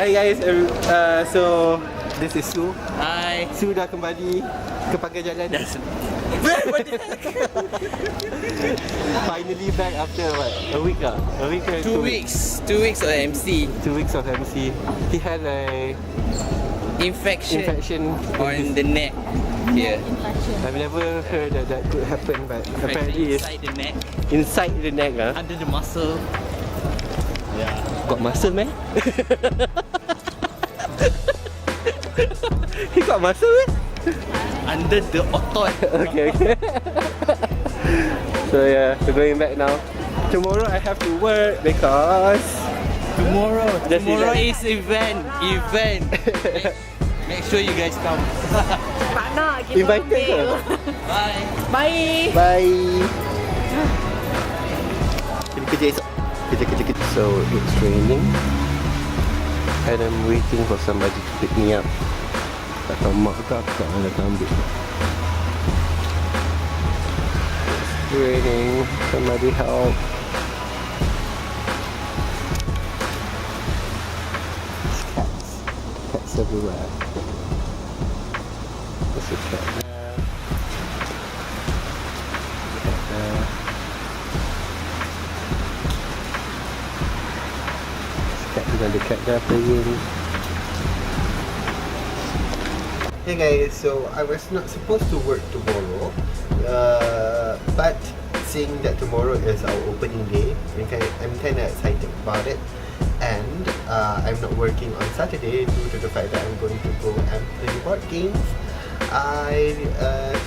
Hi guys, so this is Su. Hi. Su dah kembali ke pangkal jalan. What the heck? Finally back after what? A week or 2 weeks. 2 weeks of MC. 2 weeks of MC. He had a Infection on the neck. Here. I've never heard that could happen, but apparently it's Inside the neck. inside the neck. Under the muscle. Yeah. Got muscle, man? He got muscle, man? Under the otot. Okay. So yeah, we're going back now. Tomorrow I have to work because Tomorrow Just is event. Make sure you guys come. Tak nak, kita invited ambil. ke? Bye. Bye. Bye. Kita kerja esok. Kerja. So it's raining and I'm waiting for somebody to pick me up. Tak tahu mak ke kakak yang datang ambil. It's raining. Somebody help. Cats everywhere. There's a cat there. Cat there. Cat dengan the cat there playing. Hey guys, so I was not supposed to work tomorrow, but seeing that tomorrow is our opening day, I'm kind of excited about it. And I'm not working on Saturday due to the fact that I'm going to go and play board games. I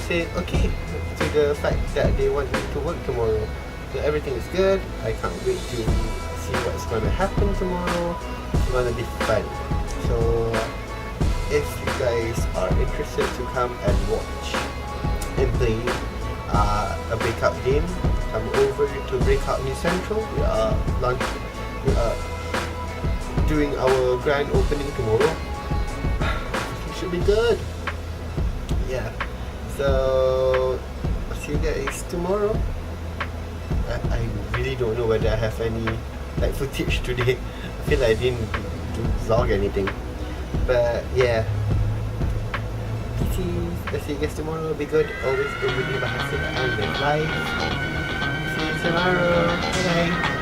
said okay to the fact that they want me to work tomorrow. So everything is good. I can't wait to see what's going to happen tomorrow. It's going to be fun. So if you guys are interested to come and watch and play a breakout game, come over to Breakout New Central. We are doing our grand opening tomorrow. It should be good. Yeah. So I'll see you guys tomorrow. I really don't know whether I have any like footage today. I feel like I didn't vlog anything. But yeah. I'll see you guys tomorrow. Be good. Always don't believe bahasa and live life. See you tomorrow. Bye.